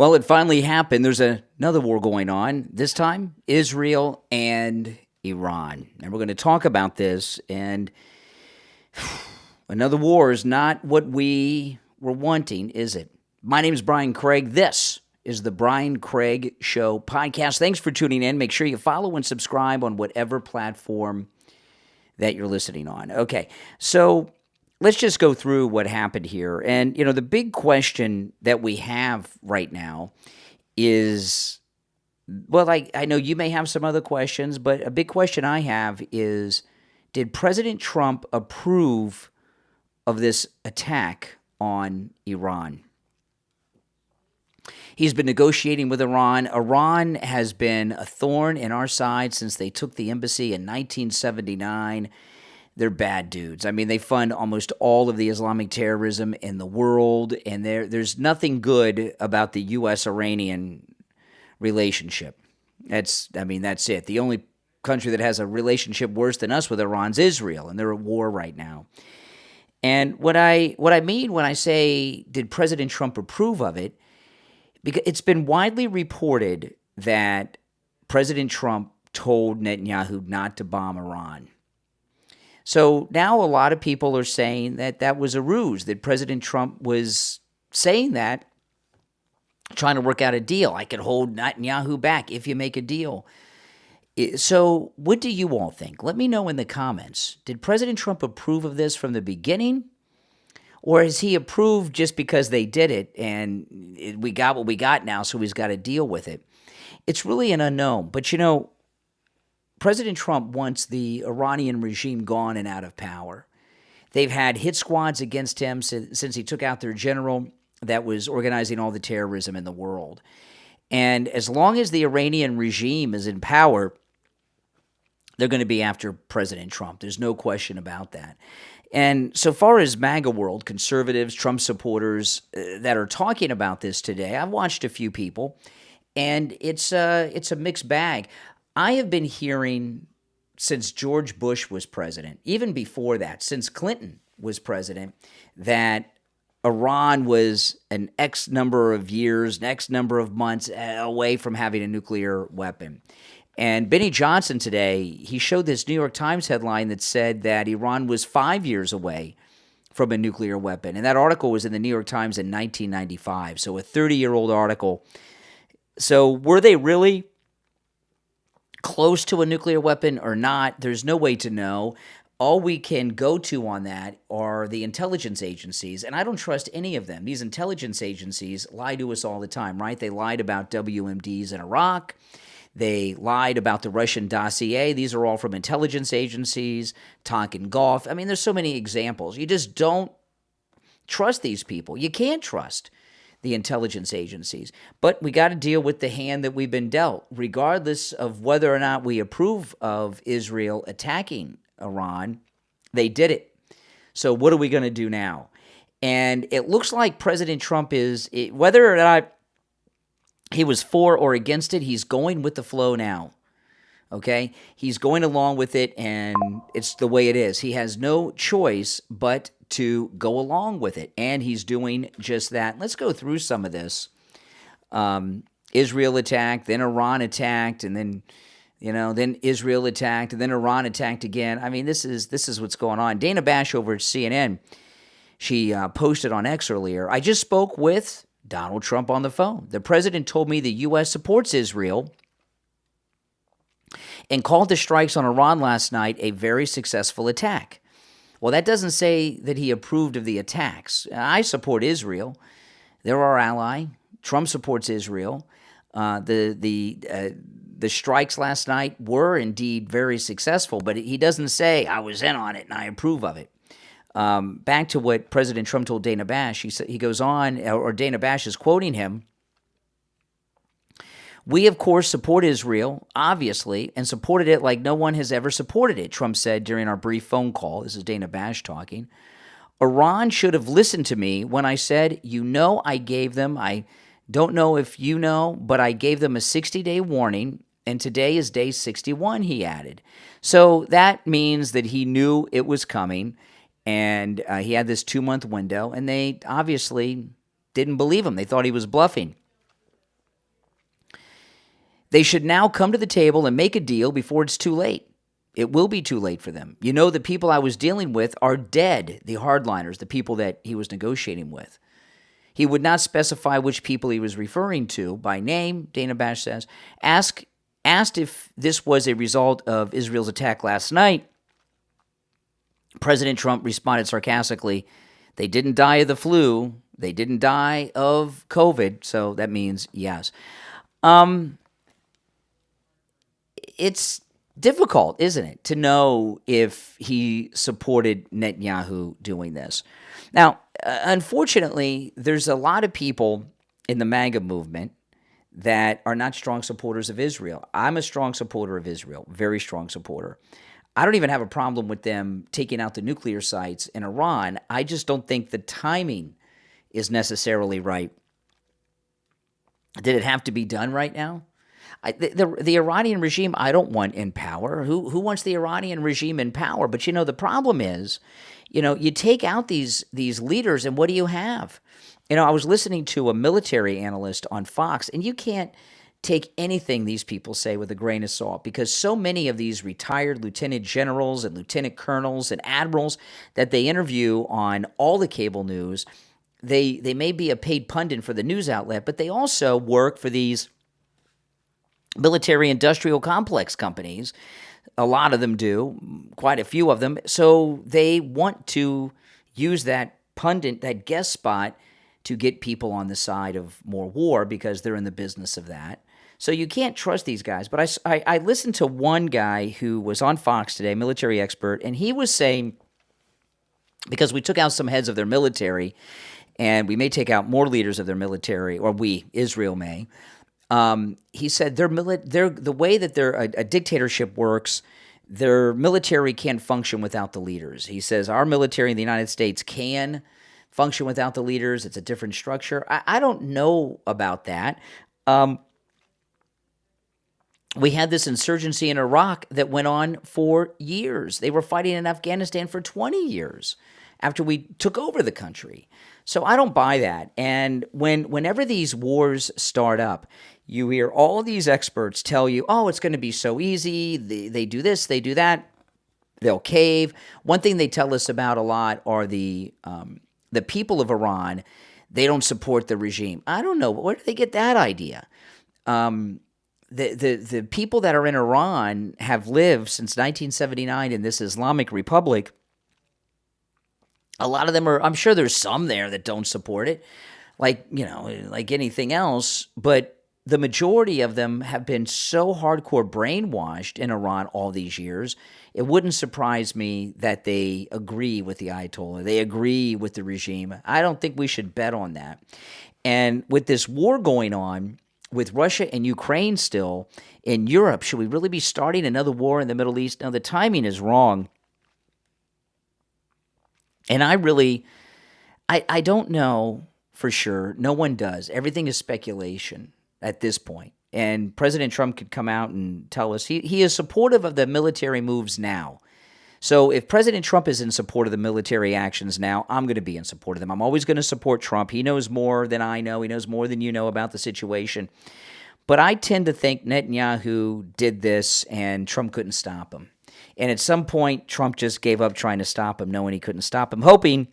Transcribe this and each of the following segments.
Well, it finally happened. There's another war going on, this time Israel and Iran. And we're going to talk about this. And another war is not what we were wanting, is it? My name is Brian Craig. This is the Brian Craig Show podcast. Thanks for tuning in. Make sure you follow and subscribe on whatever platform that you're listening on. Okay, so let's just go through what happened here. And, the big question that we have right now is, well, I know you may have some other questions, but a big question I have is, did President Trump approve of this attack on Iran? He's been negotiating with Iran. Iran has been a thorn in our side since they took the embassy in 1979. They're bad dudes. I mean, they fund almost all of the Islamic terrorism in the world, and there's nothing good about the U.S.-Iranian relationship. That's it. The only country that has a relationship worse than us with Iran's Israel, and they're at war right now. And what I mean when I say, did President Trump approve of it, because it's been widely reported that President Trump told Netanyahu not to bomb Iran. So now a lot of people are saying that that was a ruse, that President Trump was saying that, trying to work out a deal. I could hold Netanyahu back if you make a deal. So what do you all think? Let me know in the comments. Did President Trump approve of this from the beginning? Or has he approved just because they did it and we got what we got now, so he's got to deal with it? It's really an unknown. But, President Trump wants the Iranian regime gone and out of power. They've had hit squads against him since he took out their general that was organizing all the terrorism in the world. And as long as the Iranian regime is in power, they're going to be after President Trump. There's no question about that. And so far as MAGA world, conservatives, Trump supporters that are talking about this today, I've watched a few people, and it's a mixed bag. I have been hearing since George Bush was president, even before that, since Clinton was president, that Iran was an X number of years, X number of months away from having a nuclear weapon. And Benny Johnson today, he showed this New York Times headline that said that Iran was 5 years away from a nuclear weapon. And that article was in the New York Times in 1995, so a 30-year-old article. So were they really close to a nuclear weapon or not? There's no way to know. All we can go to on that are the intelligence agencies, and I don't trust any of them. These intelligence agencies lie to us all the time, right? They lied about WMDs in Iraq. They lied about the Russian dossier. These are all from intelligence agencies, Tonkin Gulf. I mean, there's so many examples. You just don't trust these people. You can't trust the intelligence agencies. But we got to deal with the hand that we've been dealt, regardless of whether or not we approve of Israel attacking Iran. They did it. So what are we going to do now? And it looks like President Trump is, whether or not he was for or against it, he's going with the flow now. Okay? He's going along with it, and it's the way it is. He has no choice but to go along with it, and he's doing just that. Let's go through some of this. Israel attacked, then Iran attacked, and then Israel attacked, and then Iran attacked again. I mean, this is what's going on. Dana Bash over at CNN, she posted on X earlier, I just spoke with Donald Trump on the phone. The president told me the U.S. supports Israel and called the strikes on Iran last night a very successful attack. Well, that doesn't say that he approved of the attacks. I support Israel. They're our ally. Trump supports Israel. The strikes last night were indeed very successful, but he doesn't say, I was in on it and I approve of it. Back to what President Trump told Dana Bash, he goes on, or Dana Bash is quoting him, we, of course, support Israel, obviously, and supported it like no one has ever supported it, Trump said during our brief phone call. This is Dana Bash talking. Iran should have listened to me when I said, I gave them, I don't know if you know, but I gave them a 60-day warning, and today is day 61, he added. So that means that he knew it was coming, and he had this 2-month window, and they obviously didn't believe him. They thought he was bluffing. They should now come to the table and make a deal before it's too late. It will be too late for them. You know, the people I was dealing with are dead, the hardliners, the people that he was negotiating with. He would not specify which people he was referring to by name, Dana Bash says. Asked if this was a result of Israel's attack last night, President Trump responded sarcastically, they didn't die of the flu, they didn't die of COVID, so that means yes. It's difficult, isn't it, to know if he supported Netanyahu doing this. Now, unfortunately, there's a lot of people in the MAGA movement that are not strong supporters of Israel. I'm a strong supporter of Israel, very strong supporter. I don't even have a problem with them taking out the nuclear sites in Iran. I just don't think the timing is necessarily right. Did it have to be done right now? The Iranian regime, I don't want in power. Who wants the Iranian regime in power? But, you know, the problem is, you know, you take out these leaders and what do you have? You know, I was listening to a military analyst on Fox, and you can't take anything these people say with a grain of salt because so many of these retired lieutenant generals and lieutenant colonels and admirals that they interview on all the cable news, they may be a paid pundit for the news outlet, but they also work for these military industrial complex companies. A lot of them do, quite a few of them. So they want to use that pundit, that guest spot, to get people on the side of more war because they're in the business of that. So you can't trust these guys. But I listened to one guy who was on Fox today, military expert, and he was saying, because we took out some heads of their military, and we may take out more leaders of their military, or Israel may. He said the way that a dictatorship works, their military can't function without the leaders. He says our military in the United States can function without the leaders. It's a different structure. I don't know about that. We had this insurgency in Iraq that went on for years. They were fighting in Afghanistan for 20 years after we took over the country. So I don't buy that. And whenever these wars start up, you hear all these experts tell you, oh, it's going to be so easy. They do this, they do that. They'll cave. One thing they tell us about a lot are the people of Iran. They don't support the regime. I don't know. Where do they get that idea? The people that are in Iran have lived since 1979 in this Islamic Republic. A lot of them are, I'm sure there's some there that don't support it, like anything else, but the majority of them have been so hardcore brainwashed in Iran all these years, it wouldn't surprise me that they agree with the Ayatollah. They agree with the regime. I don't think we should bet on that. And with this war going on, with Russia and Ukraine still in Europe, should we really be starting another war in the Middle East? No, the timing is wrong. And I don't know for sure. No one does. Everything is speculation at this point. And President Trump could come out and tell us he is supportive of the military moves now. So if President Trump is in support of the military actions now, I'm going to be in support of them. I'm always going to support Trump. He knows more than I know. He knows more than you know about the situation. But I tend to think Netanyahu did this and Trump couldn't stop him. And at some point, Trump just gave up trying to stop him, knowing he couldn't stop him, hoping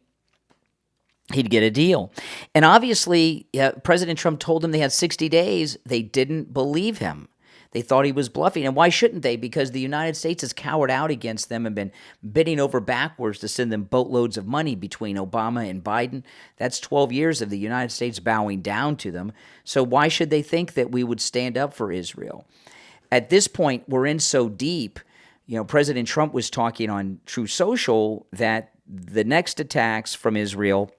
he'd get a deal. And obviously, President Trump told them they had 60 days. They didn't believe him. They thought he was bluffing. And why shouldn't they? Because the United States has cowered out against them and been bending over backwards to send them boatloads of money between Obama and Biden. That's 12 years of the United States bowing down to them. So why should they think that we would stand up for Israel? At this point, we're in so deep. President Trump was talking on Truth Social that the next attacks from Israel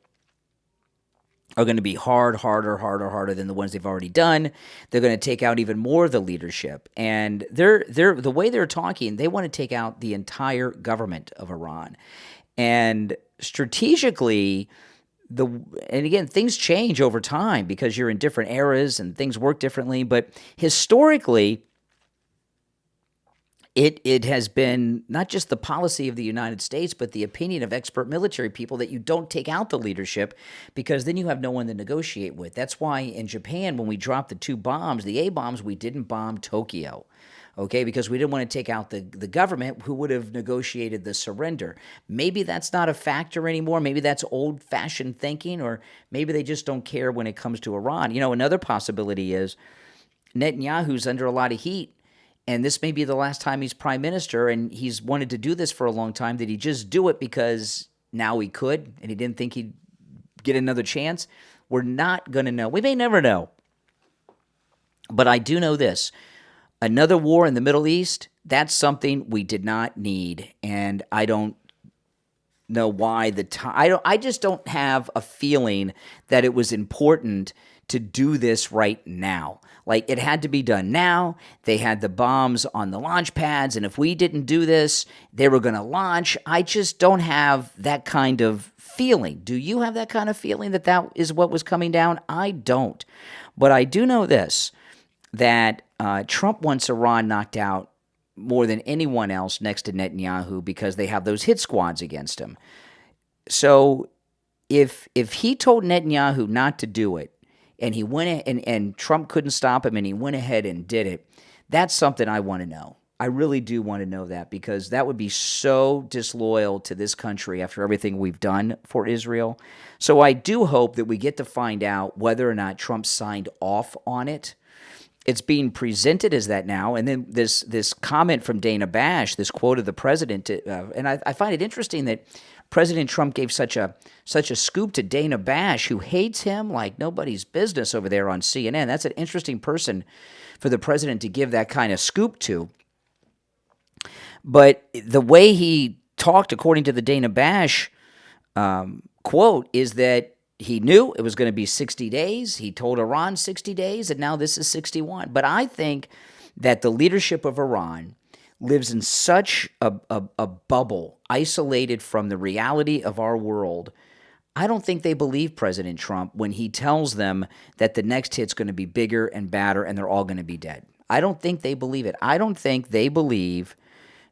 are going to be harder than the ones they've already done. They're going to take out even more of the leadership. And the way they're talking, they want to take out the entire government of Iran. And strategically, and again, things change over time because you're in different eras and things work differently. But historically, It has been not just the policy of the United States, but the opinion of expert military people that you don't take out the leadership because then you have no one to negotiate with. That's why in Japan, when we dropped the 2 bombs, the A-bombs, we didn't bomb Tokyo, okay, because we didn't want to take out the government who would have negotiated the surrender. Maybe that's not a factor anymore. Maybe that's old-fashioned thinking, or maybe they just don't care when it comes to Iran. Another possibility is Netanyahu's under a lot of heat. And this may be the last time he's prime minister, and he's wanted to do this for a long time. Did he just do it because now he could, and he didn't think he'd get another chance? We're not going to know. We may never know. But I do know this. Another war in the Middle East, that's something we did not need. And I don't know why the time. I just don't have a feeling that it was important to do this right now. Like, it had to be done now. They had the bombs on the launch pads, and if we didn't do this, they were going to launch. I just don't have that kind of feeling. Do you have that kind of feeling that that is what was coming down? I don't. But I do know this, that Trump wants Iran knocked out more than anyone else next to Netanyahu because they have those hit squads against him. So if he told Netanyahu not to do it, and he went and Trump couldn't stop him, and he went ahead and did it, that's something I want to know. I really do want to know that, because that would be so disloyal to this country after everything we've done for Israel. So I do hope that we get to find out whether or not Trump signed off on it. It's being presented as that now. And then this comment from Dana Bash, this quote of the president, and I find it interesting that President Trump gave such a scoop to Dana Bash, who hates him like nobody's business over there on CNN. That's an interesting person for the president to give that kind of scoop to. But the way he talked, according to the Dana Bash quote, is that he knew it was going to be 60 days. He told Iran 60 days, and now this is 61. But I think that the leadership of Iran lives in such a bubble, isolated from the reality of our world. I don't think they believe President Trump when he tells them that the next hit's going to be bigger and badder and they're all going to be dead. I don't think they believe it. I don't think they believe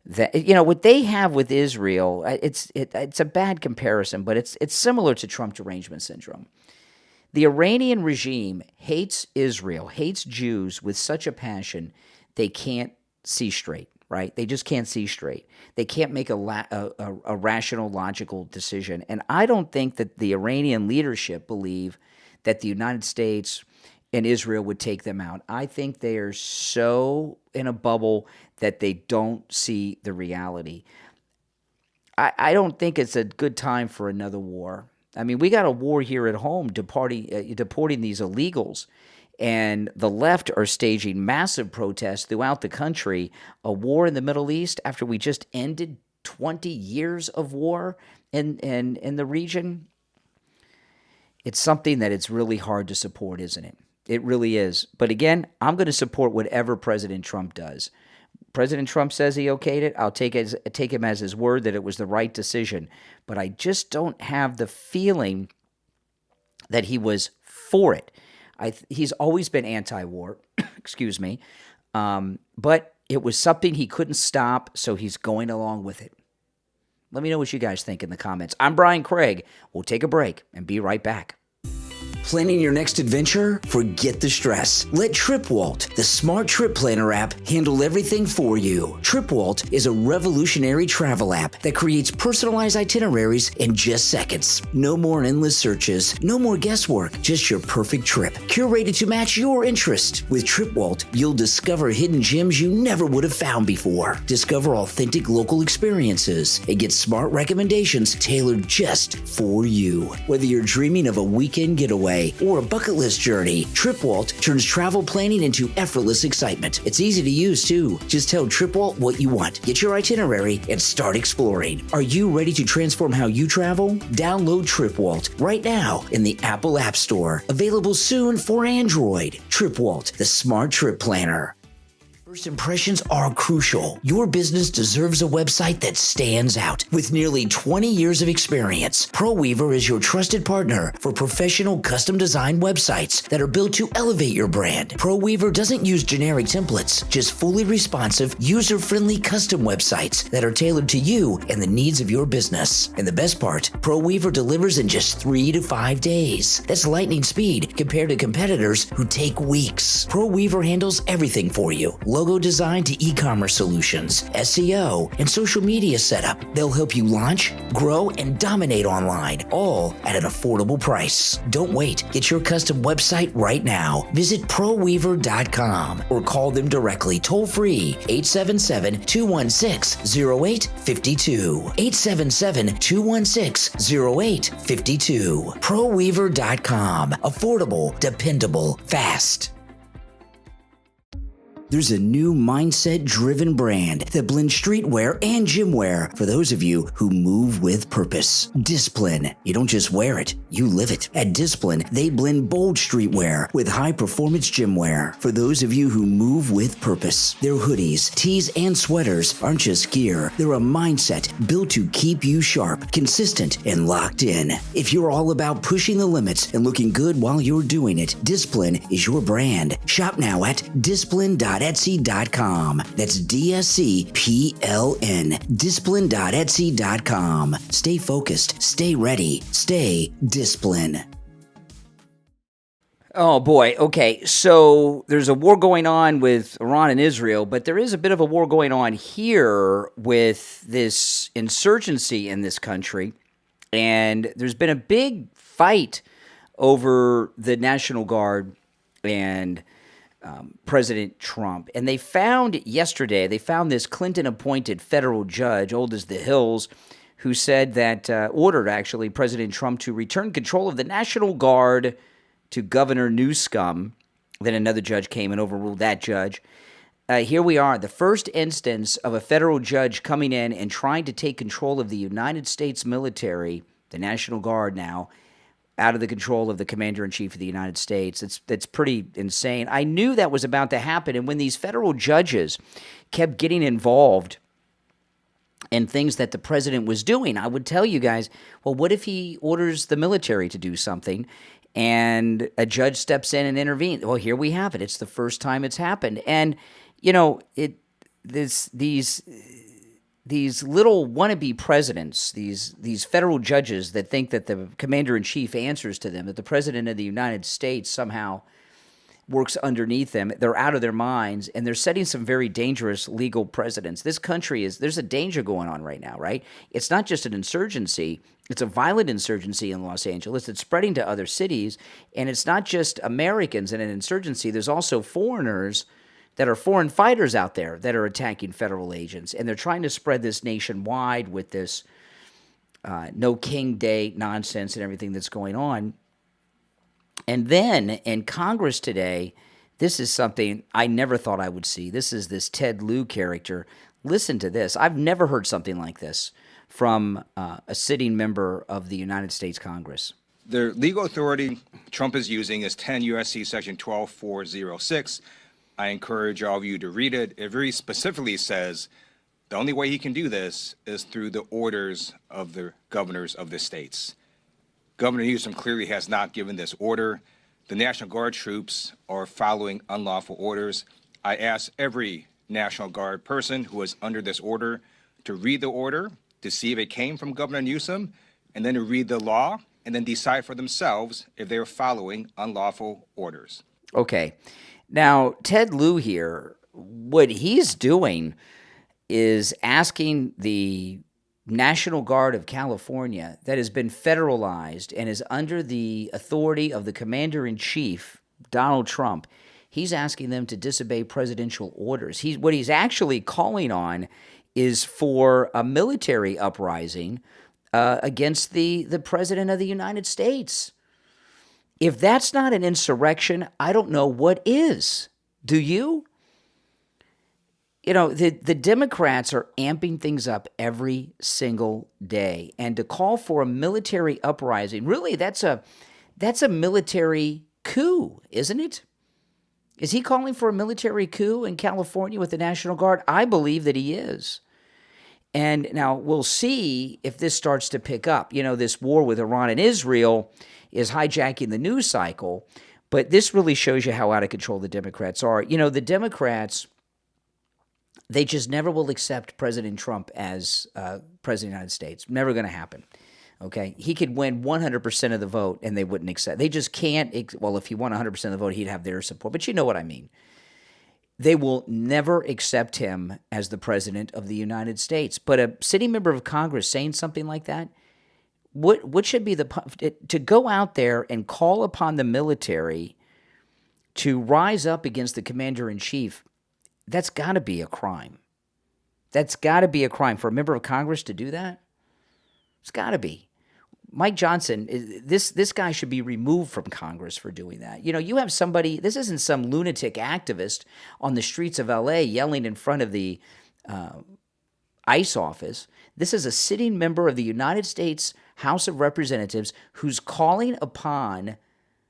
that, what they have with Israel, it's a bad comparison, but it's similar to Trump derangement syndrome. The Iranian regime hates Israel, hates Jews with such a passion they can't see straight. Right? They just can't see straight. They can't make a rational, logical decision. And I don't think that the Iranian leadership believe that the United States and Israel would take them out. I think they are so in a bubble that they don't see the reality. I don't think it's a good time for another war. I mean, we got a war here at home deporting these illegals. And the left are staging massive protests throughout the country, a war in the Middle East after we just ended 20 years of war in the region. It's something that it's really hard to support, isn't it? It really is. But again, I'm going to support whatever President Trump does. President Trump says he okayed it. I'll take him as his word that it was the right decision. But I just don't have the feeling that he was for it. He's always been anti-war, excuse me, but it was something he couldn't stop, so he's going along with it. Let me know what you guys think in the comments. I'm Brian Craig. We'll take a break and be right back. Planning your next adventure? Forget the stress. Let TripWalt, the smart trip planner app, handle everything for you. TripWalt is a revolutionary travel app that creates personalized itineraries in just seconds. No more endless searches, no more guesswork, just your perfect trip, curated to match your interest. With TripWalt, you'll discover hidden gems you never would have found before. Discover authentic local experiences and get smart recommendations tailored just for you. Whether you're dreaming of a weekend getaway or a bucket list journey, TripWalt turns travel planning into effortless excitement. It's easy to use too. Just tell TripWalt what you want, get your itinerary, and start exploring. Are you ready to transform how you travel? Download TripWalt right now in the Apple App Store. Available soon for Android. TripWalt, the smart trip planner. First impressions are crucial. Your business deserves a website that stands out. With nearly 20 years of experience, ProWeaver is your trusted partner for professional custom design websites that are built to elevate your brand. ProWeaver doesn't use generic templates, just fully responsive, user-friendly custom websites that are tailored to you and the needs of your business. And the best part, ProWeaver delivers in just 3 to 5 days. That's lightning speed compared to competitors who take weeks. ProWeaver handles everything for you. Logo design to e-commerce solutions, SEO, and social media setup. They'll help you launch, grow, and dominate online, all at an affordable price. Don't wait. Get your custom website right now. Visit ProWeaver.com or call them directly toll-free 877-216-0852. 877-216-0852. ProWeaver.com. Affordable, dependable, fast. There's a new mindset-driven brand that blends streetwear and gymwear for those of you who move with purpose. Discipline. You don't just wear it, you live it. At Discipline, they blend bold streetwear with high-performance gymwear for those of you who move with purpose. Their hoodies, tees, and sweaters aren't just gear. They're a mindset built to keep you sharp, consistent, and locked in. If you're all about pushing the limits and looking good while you're doing it, Discipline is your brand. Shop now at discipline.etsy.com. That's DSCPLN. Discipline.etsy.com. Stay focused, stay ready, stay disciplined. Oh boy, okay, so there's a war going on with Iran and Israel, but there is a bit of a war going on here with this insurgency in this country, and there's been a big fight over the National Guard and President Trump. And they found this Clinton-appointed federal judge, old as the hills, who said that, ordered actually President Trump to return control of the National Guard to Governor Newsom. Then another judge came and overruled that judge. Here we are, the first instance of a federal judge coming in and trying to take control of the United States military, the National Guard now, out of the control of the Commander-in-Chief of the United States. That's pretty insane. I knew that was about to happen, and when these federal judges kept getting involved in things that the president was doing, I would tell you guys, well, what if he orders the military to do something and a judge steps in and intervenes? Well, here we have it. It's the first time it's happened. And, you know, these little wannabe presidents, these federal judges that think that the commander-in-chief answers to them, that the president of the United States somehow works underneath them, they're out of their minds, and they're setting some very dangerous legal precedents. This country there's a danger going on right now, right? It's not just an insurgency, it's a violent insurgency in Los Angeles. It's spreading to other cities, and it's not just Americans in an insurgency, there's also foreigners that are foreign fighters out there that are attacking federal agents, and they're trying to spread this nationwide with this no King Day nonsense and everything that's going on. And then in Congress today, this is something I never thought I would see. This is this Ted Lieu character. Listen to this. I've never heard something like this from a sitting member of the United States Congress. The legal authority Trump is using is 10 U.S.C. Section 12406. I encourage all of you to read it. It very specifically says the only way he can do this is through the orders of the governors of the states. Governor Newsom clearly has not given this order. The National Guard troops are following unlawful orders. I ask every National Guard person who is under this order to read the order, to see if it came from Governor Newsom, and then to read the law, and then decide for themselves if they're following unlawful orders. Okay. Now, Ted Lieu here, what he's doing is asking the National Guard of California that has been federalized and is under the authority of the Commander-in-Chief, Donald Trump, he's asking them to disobey presidential orders. What he's actually calling on is for a military uprising against the President of the United States. If that's not an insurrection, I don't know what is. Do you? You know, the Democrats are amping things up every single day. And to call for a military uprising, really, that's a military coup, isn't it? Is he calling for a military coup in California with the National Guard? I believe that he is. And now we'll see if this starts to pick up. You know, this war with Iran and Israel is hijacking the news cycle, but this really shows you how out of control the Democrats are. You know, the Democrats, they just never will accept President Trump as president of the United States. Never going to happen. Okay? He could win 100% of the vote and they wouldn't accept. They just can't. Well, if he won 100% of the vote, he'd have their support. But you know what I mean. They will never accept him as the president of the United States. But a sitting member of Congress saying something like that, what should be to go out there and call upon the military to rise up against the commander-in-chief? That's got to be a crime. That's got to be a crime for a member of Congress to do that. It's got to be. Mike Johnson, this guy should be removed from Congress for doing that. You know, you have somebody, this isn't some lunatic activist on the streets of L.A. yelling in front of the ICE office. This is a sitting member of the United States House of Representatives who's calling upon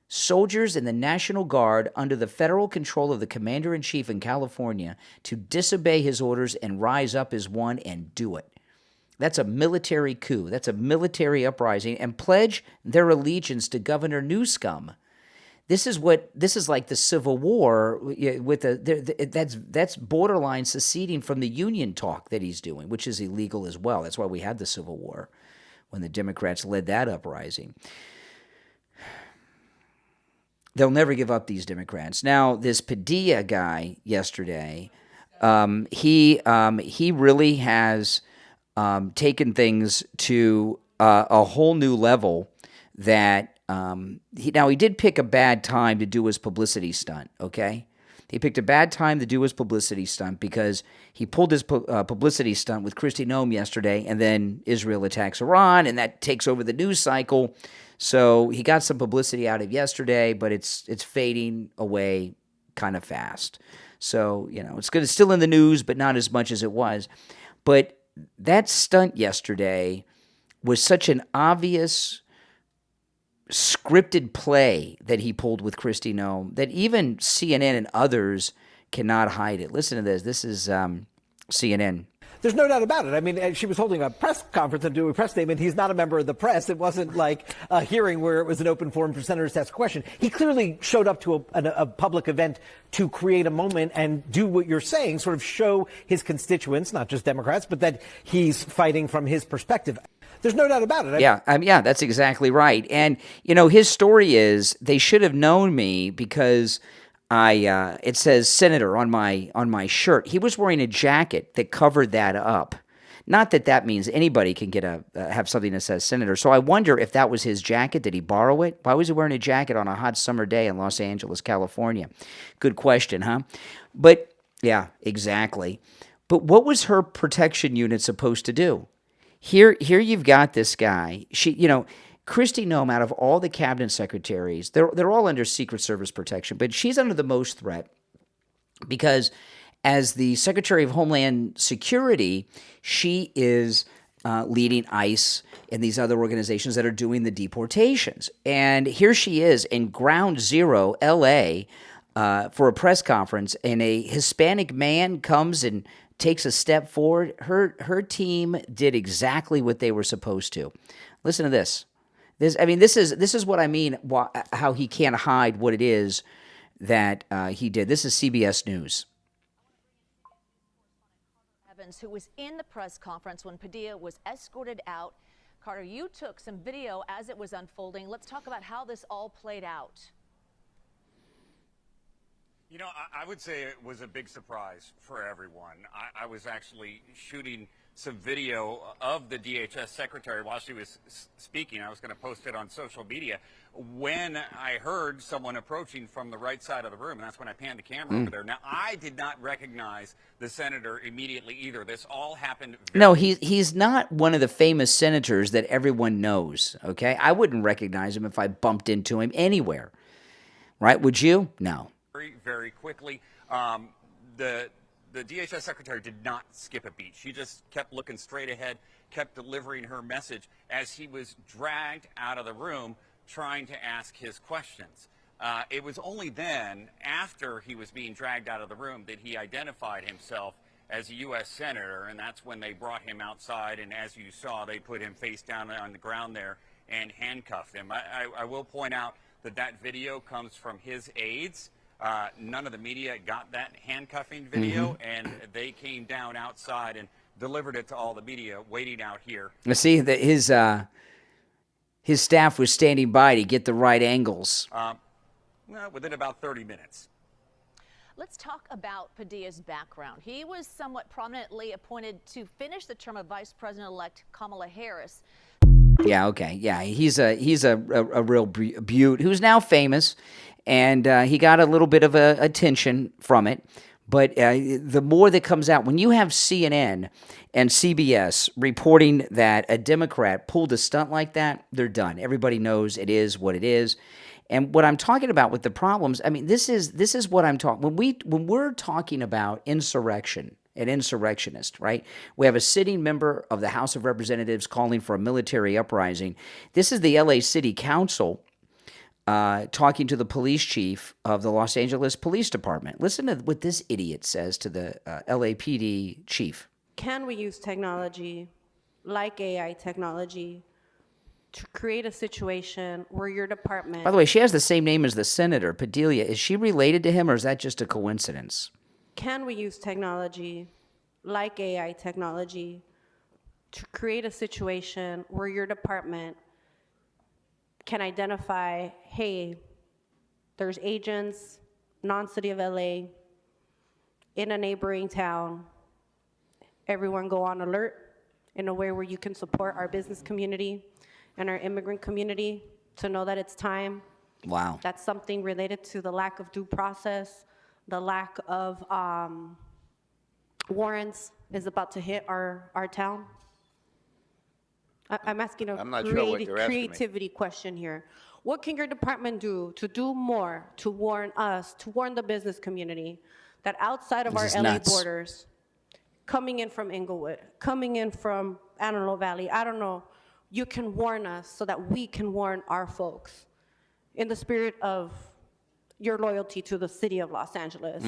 soldiers in the National Guard under the federal control of the commander-in-chief in California to disobey his orders and rise up as one and do it. That's a military coup. That's a military uprising, and pledge their allegiance to Governor Newsom. This is like the Civil War with that's borderline seceding from the Union talk that he's doing, which is illegal as well. That's why we had the Civil War when the Democrats led that uprising. They'll never give up, these Democrats. Now, this Padilla guy yesterday, he really has taken things to a whole new level. That he did pick a bad time to do his publicity stunt. Okay, he picked a bad time to do his publicity stunt because he pulled his publicity stunt with Kristi Noem yesterday, and then Israel attacks Iran, and that takes over the news cycle. So he got some publicity out of yesterday, but it's fading away kind of fast. So, you know, it's good. It's still in the news, but not as much as it was. But that stunt yesterday was such an obvious scripted play that he pulled with Kristi Noem that even CNN and others cannot hide it. Listen to this. This is CNN. There's no doubt about it. I mean, she was holding a press conference and doing a press statement. He's not a member of the press. It wasn't like a hearing where it was an open forum for senators to ask a question. He clearly showed up to a public event to create a moment and do what you're saying, sort of show his constituents, not just Democrats, but that he's fighting from his perspective. There's no doubt about it. Yeah, that's exactly right. And, you know, his story is they should have known me because it says senator on my shirt. He was wearing a jacket that covered that up. Not that means anybody can get have something that says senator. So I wonder if that was his jacket. Did he borrow it? Why was he wearing a jacket on a hot summer day in Los Angeles, California? Good question, huh? But yeah, exactly. But what was her protection unit supposed to do? Here you've got this guy. Kristi Noem, out of all the cabinet secretaries, they're all under Secret Service protection, but she's under the most threat because as the Secretary of Homeland Security, she is leading ICE and these other organizations that are doing the deportations. And here she is in Ground Zero, L.A., for a press conference, and a Hispanic man comes and takes a step forward. Her team did exactly what they were supposed to. Listen to this. This is what I mean, how he can't hide what it is that he did. This is CBS News. Evans, who was in the press conference when Padilla was escorted out. Carter, you took some video as it was unfolding. Let's talk about how this all played out. You know, I would say it was a big surprise for everyone. I was actually shooting some video of the DHS secretary while she was speaking. I was going to post it on social media when I heard someone approaching from the right side of the room, and that's when I panned the camera over there. Now, I did not recognize the senator immediately either. This all happened. No, he's not one of the famous senators that everyone knows, okay? I wouldn't recognize him if I bumped into him anywhere, right? Would you? No. Very, very quickly. The DHS secretary did not skip a beat. She just kept looking straight ahead, kept delivering her message as he was dragged out of the room trying to ask his questions. It was only then, after he was being dragged out of the room, that he identified himself as a U.S. Senator, and that's when they brought him outside, and as you saw, they put him face down on the ground there and handcuffed him. I will point out that that video comes from his aides. None of the media got that handcuffing video, and they came down outside and delivered it to all the media waiting out here. Let's see that his staff was standing by to get the right angles. Within about 30 minutes. Let's talk about Padilla's background. He was somewhat prominently appointed to finish the term of Vice President-elect Kamala Harris. Yeah, okay. Yeah, he's a real beaut who's now famous, and he got a little bit of attention from it. But the more that comes out, when you have CNN and CBS reporting that a Democrat pulled a stunt like that, they're done. Everybody knows it is what it is. And what I'm talking about with the problems, I mean, this is what I'm talking. When we're talking about insurrection, an insurrectionist, right? We have a sitting member of the House of Representatives calling for a military uprising. This is the LA City Council talking to the police chief of the Los Angeles Police Department. Listen to what this idiot says to the LAPD chief. Can we use technology, like AI technology, to create a situation where your department... By the way, she has the same name as the senator, Padilla. Is she related to him, or is that just a coincidence? Can we use technology, like AI technology, to create a situation where your department can identify, hey, there's agents, non-city of LA, in a neighboring town. Everyone go on alert in a way where you can support our business community and our immigrant community to know that it's time. Wow. That's something related to the lack of due process, the lack of warrants is about to hit our town. I'm asking I'm not sure what you're asking me. creativity question here. What can your department do to do more to warn us, to warn the business community that outside of This our is LA nuts. borders, coming in from Inglewood, coming in from Antelope Valley, I don't know, you can warn us so that we can warn our folks in the spirit of your loyalty to the city of Los Angeles.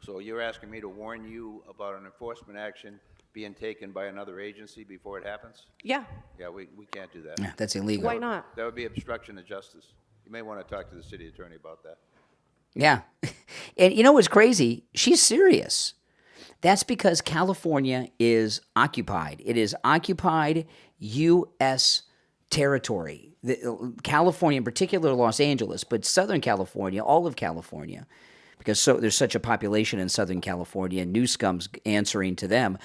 So you're asking me to warn you about an enforcement action being taken by another agency before it happens? Yeah, Yeah, we can't do that. Yeah, that's illegal. why not? That would be obstruction of justice. You may want to talk to the city attorney about that. Yeah. And you know what's crazy? She's serious. That's because California is occupied. It is occupied U.S. territory. California, in particular Los Angeles, but Southern California, all of California, because there's such a population in Southern California, and Newsom's answering to them.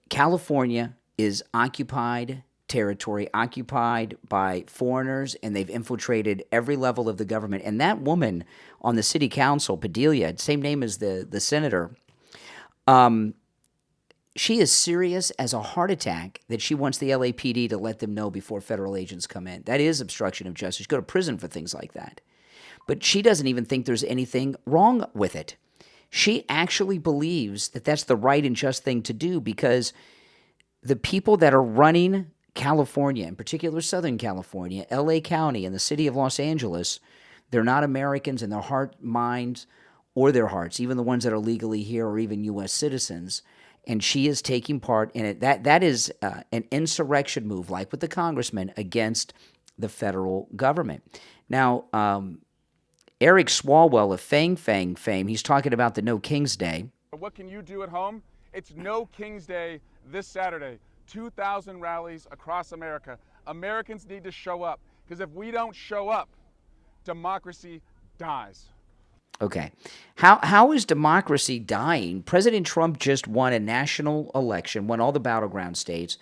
California is occupied territory, occupied by foreigners, and they've infiltrated every level of the government. And that woman on the city council, Padilla, same name as the senator, she is serious as a heart attack that she wants the LAPD to let them know before federal agents come in. That is obstruction of justice. You go to prison for things like that. But she doesn't even think there's anything wrong with it. She actually believes that that's the right and just thing to do because the people that are running California, in particular Southern California, LA County, and the city of Los Angeles, they're not Americans in their heart, minds, or their hearts, even the ones that are legally here or even U.S. citizens. And she is taking part in it. That is an insurrection move, like with the congressman, against the federal government. Now, Eric Swalwell of Fang fame, he's talking about the No King's Day. What can you do at home? It's No King's Day this Saturday. 2,000 rallies across America. Americans need to show up, because if we don't show up, democracy dies. Okay. How is democracy dying? President Trump just won a national election, won all the battleground states.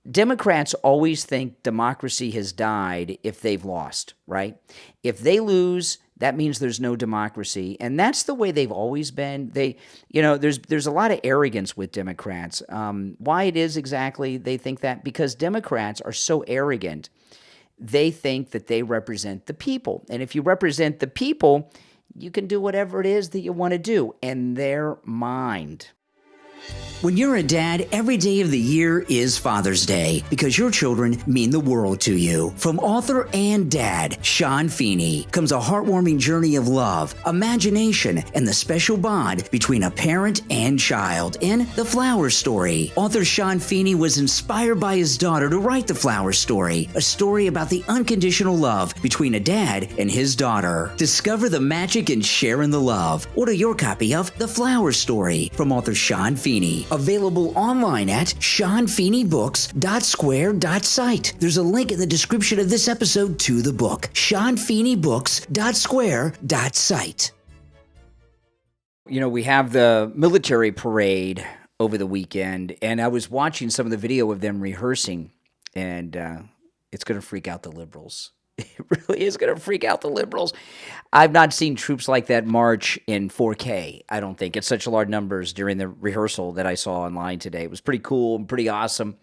Democrats always think democracy has died if they've lost, right? If they lose, that means there's no democracy, and that's the way they've always been. There's a lot of arrogance with Democrats. Why it is exactly they think that? Because Democrats are so arrogant. They think that they represent the people, and if you represent the people, you can do whatever it is that you want to do in their mind. When you're a dad, every day of the year is Father's Day because your children mean the world to you. From author and dad, Sean Feeney, comes a heartwarming journey of love, imagination, and the special bond between a parent and child in The Flower Story. Author Sean Feeney was inspired by his daughter to write The Flower Story, a story about the unconditional love between a dad and his daughter. Discover the magic in sharing the love. Order your copy of The Flower Story from author Sean Feeney. Available online at seanfeeneybooks.square.site. There's a link in the description of this episode to the book. seanfeeneybooks.square.site. You know, we have the military parade over the weekend, and I was watching some of the video of them rehearsing, and it's going to freak out the liberals. It really is going to freak out the liberals. I've not seen troops like that march in 4K, I don't think. It's such large numbers during the rehearsal that I saw online today. It was pretty cool and pretty awesome.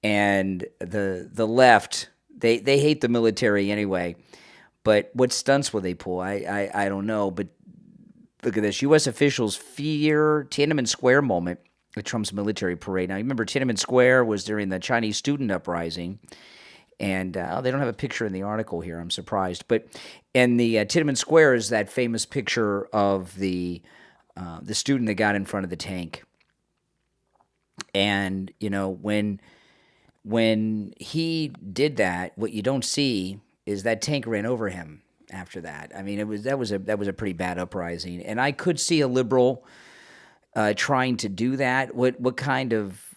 And the left, they hate the military anyway. But what stunts will they pull? I don't know. But look at this. U.S. officials fear Tiananmen Square moment at Trump's military parade. Now, you remember Tiananmen Square was during the Chinese student uprising. And they don't have a picture in the article here. I'm surprised. But in the Tiananmen Square is that famous picture of the student that got in front of the tank. And you know, when he did that, what you don't see is that tank ran over him after that. I mean, that was a pretty bad uprising. And I could see a liberal trying to do that. What kind of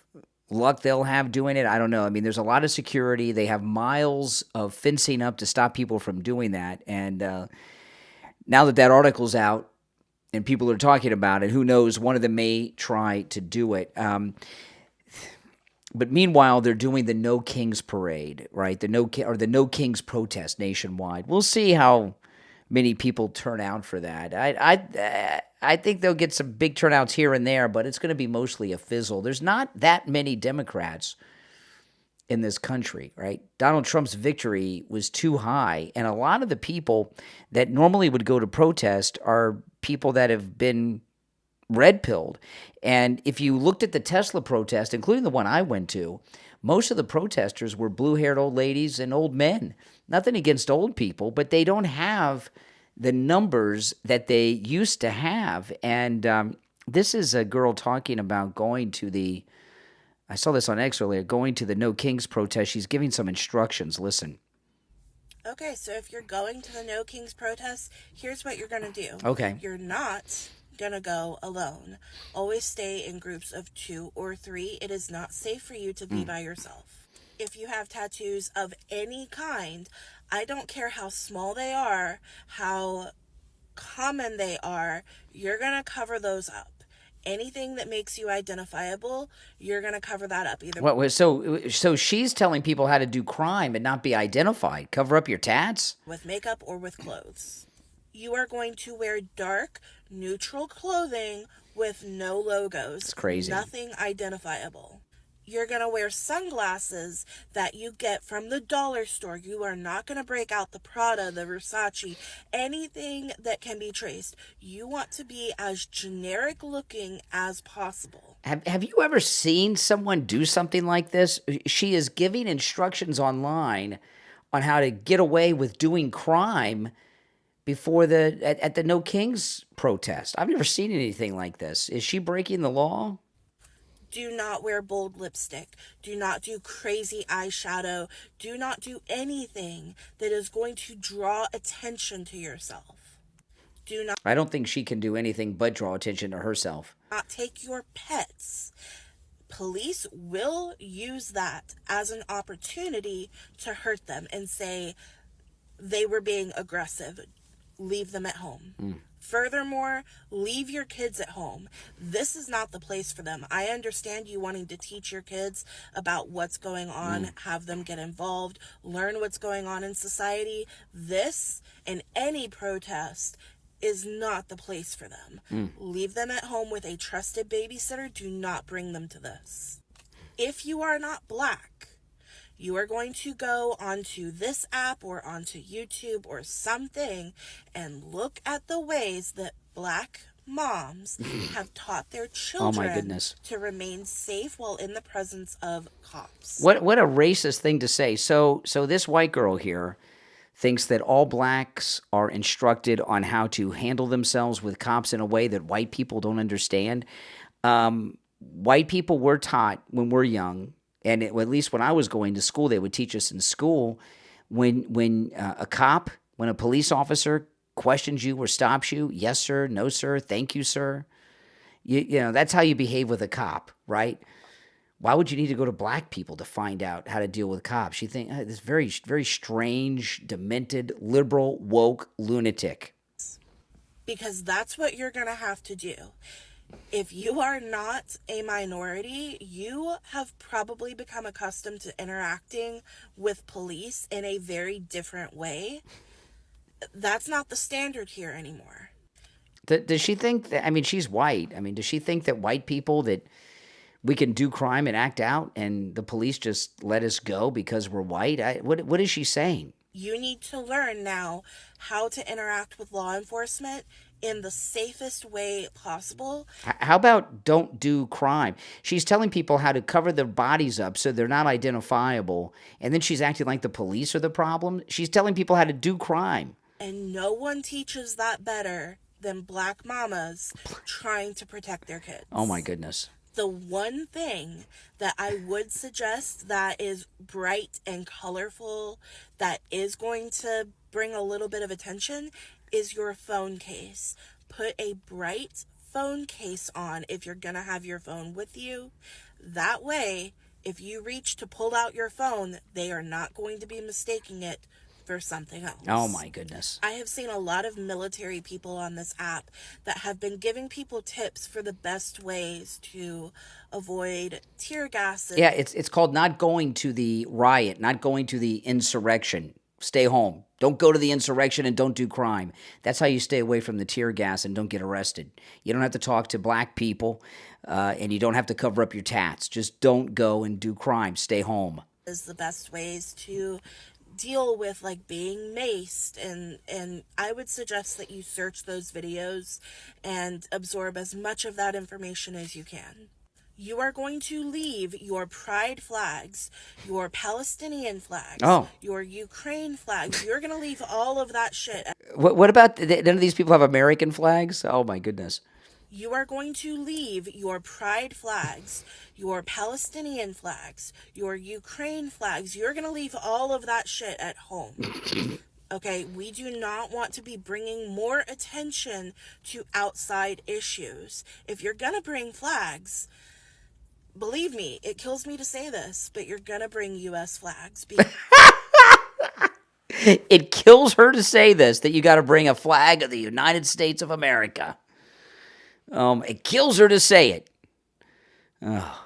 luck they'll have doing it, I don't know. I mean, there's a lot of security. They have miles of fencing up to stop people from doing that. And now that article's out and people are talking about it, who knows, one of them may try to do it. But meanwhile, they're doing the No Kings Parade, right? The No Kings protest nationwide. We'll see how many people turn out for that. I think they'll get some big turnouts here and there, but it's going to be mostly a fizzle. There's not that many Democrats in this country, right? Donald Trump's victory was too high, and a lot of the people that normally would go to protest are people that have been red-pilled. And if you looked at the Tesla protest, including the one I went to, most of the protesters were blue-haired old ladies and old men. Nothing against old people, but they don't have the numbers that they used to have. And this is a girl talking about going to I saw this on X earlier, going to the No Kings protest. She's giving some instructions. Listen. Okay, so if you're going to the No Kings protest, here's what you're going to do. Okay. You're not going to go alone. Always stay in groups of 2 or 3. It is not safe for you to be by yourself. If you have tattoos of any kind, I don't care how small they are, how common they are, you're going to cover those up. Anything that makes you identifiable, you're going to cover that up. So she's telling people how to do crime and not be identified. Cover up your tats? With makeup or with clothes. You are going to wear dark, neutral clothing with no logos. It's crazy. Nothing identifiable. You're going to wear sunglasses that you get from the dollar store. You are not going to break out the Prada, the Versace, anything that can be traced. You want to be as generic looking as possible. Have you ever seen someone do something like this? She is giving instructions online on how to get away with doing crime before at the No Kings protest. I've never seen anything like this. Is she breaking the law? Do not wear bold lipstick. Do not do crazy eyeshadow. Do not do anything that is going to draw attention to yourself. Do not. I don't think she can do anything but draw attention to herself. Not take your pets. Police will use that as an opportunity to hurt them and say they were being aggressive. Leave them at home. Furthermore, leave your kids at home. This is not the place for them. I understand you wanting to teach your kids about what's going on, have them get involved, learn what's going on in society. This and any protest is not the place for them. Leave them at home with a trusted babysitter. Do not bring them to this. If you are not Black, you are going to go onto this app or onto YouTube or something and look at the ways that Black moms have taught their Oh my children goodness. to remain safe while in the presence of cops. What a racist thing to say. So this white girl here thinks that all blacks are instructed on how to handle themselves with cops in a way that white people don't understand. White people were taught when we're young, and at least when I was going to school, they would teach us in school, when a police officer questions you or stops you, yes, sir, no, sir, thank you, sir. You know, that's how you behave with a cop, right? Why would you need to go to black people to find out how to deal with cops? You think this very, very strange, demented, liberal, woke lunatic. Because that's what you're going to have to do. If you are not a minority, you have probably become accustomed to interacting with police in a very different way. That's not the standard here anymore. Does she think that, I mean, she's white. I mean, does she think that white people, that we can do crime and act out and the police just let us go because we're white? What is she saying? You need to learn now how to interact with law enforcement in the safest way possible. How about don't do crime? She's telling people how to cover their bodies up so they're not identifiable, and then she's acting like the police are the problem. She's telling people how to do crime. And no one teaches that better than black mamas trying to protect their kids. Oh my goodness. The one thing that I would suggest that is bright and colorful, that is going to bring a little bit of attention, is your phone case. Put a bright phone case on if you're going to have your phone with you. That way, if you reach to pull out your phone, they are not going to be mistaking it for something else. Oh my goodness. I have seen a lot of military people on this app that have been giving people tips for the best ways to avoid tear gas. Yeah, it's called not going to the riot, not going to the insurrection. Stay home. Don't go to the insurrection and don't do crime. That's how you stay away from the tear gas and don't get arrested. You don't have to talk to black people, and you don't have to cover up your tats. Just don't go and do crime. Stay home. Is the best ways to deal with like being maced, and I would suggest that you search those videos and absorb as much of that information as you can. You are going to leave your pride flags, your Palestinian flags, your Ukraine flags. You're going to leave all of that shit. What about, none of these people have American flags? Oh my goodness. You are going to leave your pride flags, your Palestinian flags, your Ukraine flags. You're going to leave all of that shit at home. Okay, we do not want to be bringing more attention to outside issues. If you're going to bring flags, believe me, it kills me to say this, but you're going to bring U.S. flags. It kills her to say this, that you got to bring a flag of the United States of America. It kills her to say it. Oh.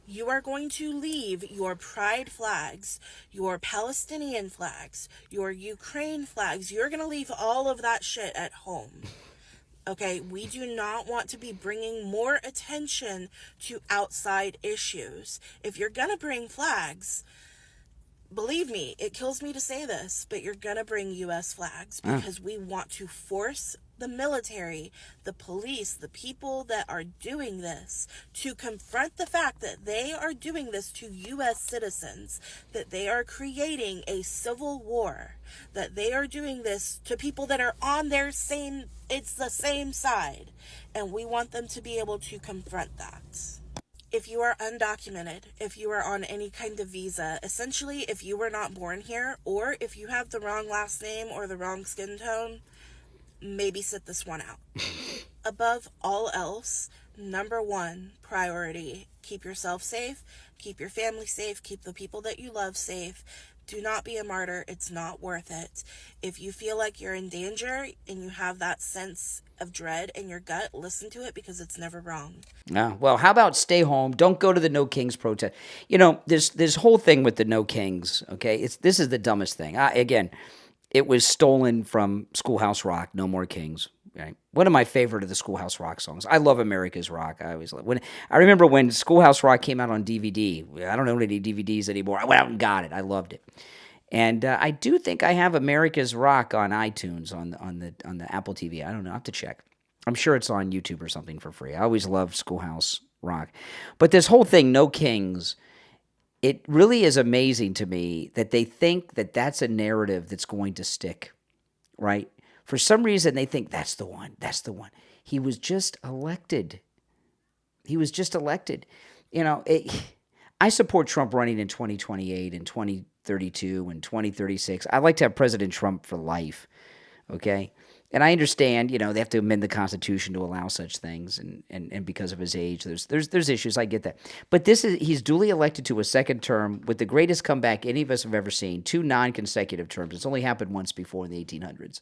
You are going to leave your pride flags, your Palestinian flags, your Ukraine flags. You're going to leave all of that shit at home. Okay, we do not want to be bringing more attention to outside issues. If you're going to bring flags, believe me, it kills me to say this, but you're going to bring U.S. flags because we want to force the military, the police, the people that are doing this to confront the fact that they are doing this to U.S. citizens, that they are creating a civil war, that they are doing this to people that are on their same, it's the same side, and we want them to be able to confront that. If you are undocumented, if you are on any kind of visa, essentially if you were not born here, or if you have the wrong last name or the wrong skin tone, maybe sit this one out. Above all else, number one priority, keep yourself safe, keep your family safe, keep the people that you love safe. Do not be a martyr. It's not worth it. If you feel like you're in danger and you have that sense of dread in your gut, listen to it because it's never wrong. Well, how about stay home? Don't go to the No Kings protest. You know, this whole thing with the No Kings, okay, this is the dumbest thing. Again, it was stolen from Schoolhouse Rock, No More Kings. Right? One of my favorite of the Schoolhouse Rock songs. I love America's Rock. I remember when Schoolhouse Rock came out on DVD. I don't own any DVDs anymore. I went out and got it. I loved it. And I do think I have America's Rock on iTunes on the Apple TV. I don't know. I have to check. I'm sure it's on YouTube or something for free. I always loved Schoolhouse Rock. But this whole thing, No Kings, it really is amazing to me that they think that that's a narrative that's going to stick, right? For some reason, they think that's the one. That's the one. He was just elected. He was just elected. You know, I support Trump running in 2028 and 2032 and 2036. I like to have President Trump for life, okay? And I understand, you know, they have to amend the Constitution to allow such things, and because of his age, there's issues. I get that. But he's duly elected to a second term with the greatest comeback any of us have ever seen, 2 non-consecutive terms. It's only happened once before in the 1800s.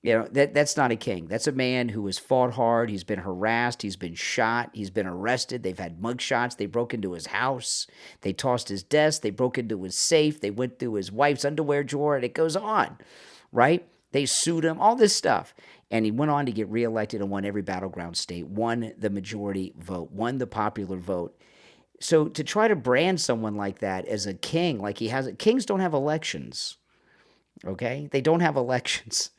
You know, that's not a king. That's a man who has fought hard. He's been harassed. He's been shot. He's been arrested. They've had mugshots. They broke into his house. They tossed his desk. They broke into his safe. They went through his wife's underwear drawer, and it goes on, right? They sued him, all this stuff. And he went on to get reelected and won every battleground state, won the majority vote, won the popular vote. So to try to brand someone like that as a king, like he has, kings don't have elections, okay? They don't have elections.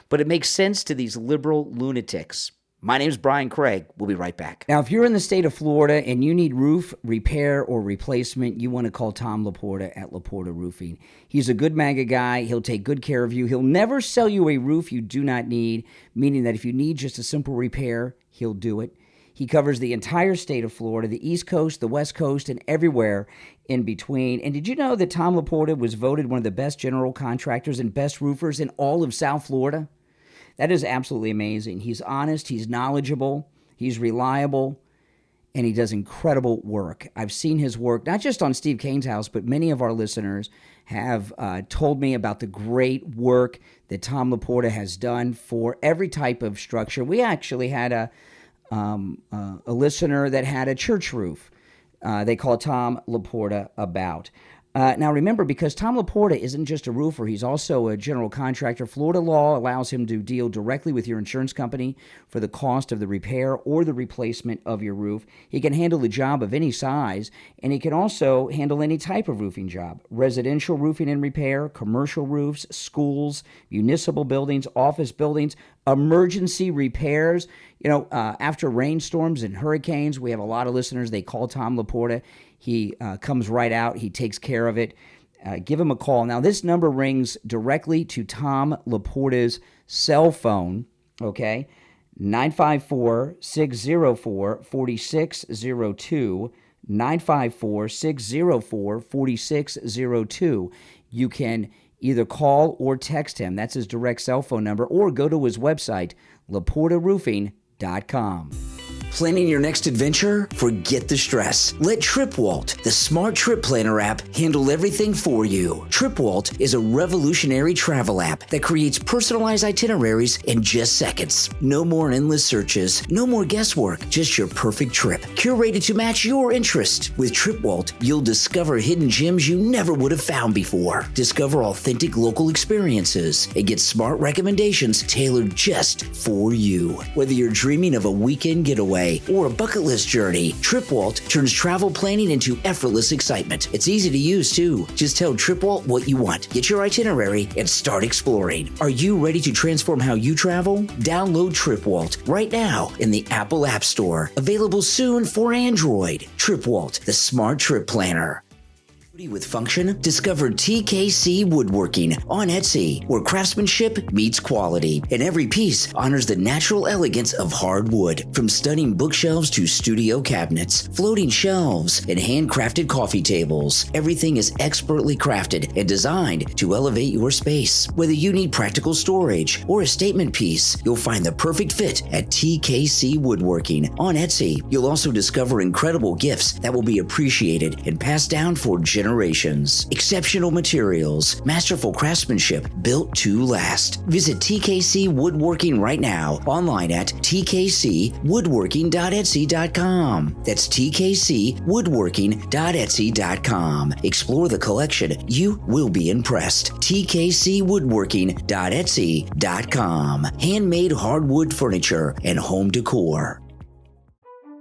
But it makes sense to these liberal lunatics. My name's Brian Craig. We'll be right back. Now, if you're in the state of Florida and you need roof repair or replacement, you want to call Tom Laporta at Laporta Roofing. He's a good MAGA guy. He'll take good care of you. He'll never sell you a roof you do not need, meaning that if you need just a simple repair, he'll do it. He covers the entire state of Florida, the East Coast, the West Coast, and everywhere in between. And did you know that Tom Laporta was voted one of the best general contractors and best roofers in all of South Florida? That is absolutely amazing. He's honest, he's knowledgeable, he's reliable, and he does incredible work. I've seen his work, not just on Steve Kane's house, but many of our listeners have told me about the great work that Tom Laporta has done for every type of structure. We actually had a listener that had a church roof. They call Tom Laporta about. Now, remember, because Tom Laporta isn't just a roofer, he's also a general contractor. Florida law allows him to deal directly with your insurance company for the cost of the repair or the replacement of your roof. He can handle the job of any size, and he can also handle any type of roofing job. Residential roofing and repair, commercial roofs, schools, municipal buildings, office buildings, emergency repairs. You know, after rainstorms and hurricanes, we have a lot of listeners. They call Tom Laporta. He comes right out. He takes care of it. Give him a call. Now, this number rings directly to Tom Laporta's cell phone, okay? 954-604-4602, 954-604-4602. You can either call or text him. That's his direct cell phone number, or go to his website, laportaroofing.com. Planning your next adventure? Forget the stress. Let TripWalt, the smart trip planner app, handle everything for you. TripWalt is a revolutionary travel app that creates personalized itineraries in just seconds. No more endless searches, no more guesswork, just your perfect trip, curated to match your interest. With TripWalt, you'll discover hidden gems you never would have found before. Discover authentic local experiences and get smart recommendations tailored just for you. Whether you're dreaming of a weekend getaway or a bucket list journey, TripWalt turns travel planning into effortless excitement. It's easy to use too. Just tell TripWalt what you want, get your itinerary, and start exploring. Are you ready to transform how you travel? Download TripWalt right now in the Apple App Store. Available soon for Android. TripWalt, the smart trip planner. With function, discover TKC Woodworking on Etsy, where craftsmanship meets quality, and every piece honors the natural elegance of hardwood. From stunning bookshelves to studio cabinets, floating shelves, and handcrafted coffee tables, everything is expertly crafted and designed to elevate your space. Whether you need practical storage or a statement piece, you'll find the perfect fit at TKC Woodworking on Etsy. You'll also discover incredible gifts that will be appreciated and passed down for generations. Exceptional materials, masterful craftsmanship built to last. Visit TKC Woodworking right now, online at tkcwoodworking.etsy.com. That's tkcwoodworking.etsy.com. Explore the collection. You will be impressed. tkcwoodworking.etsy.com. Handmade hardwood furniture and home decor.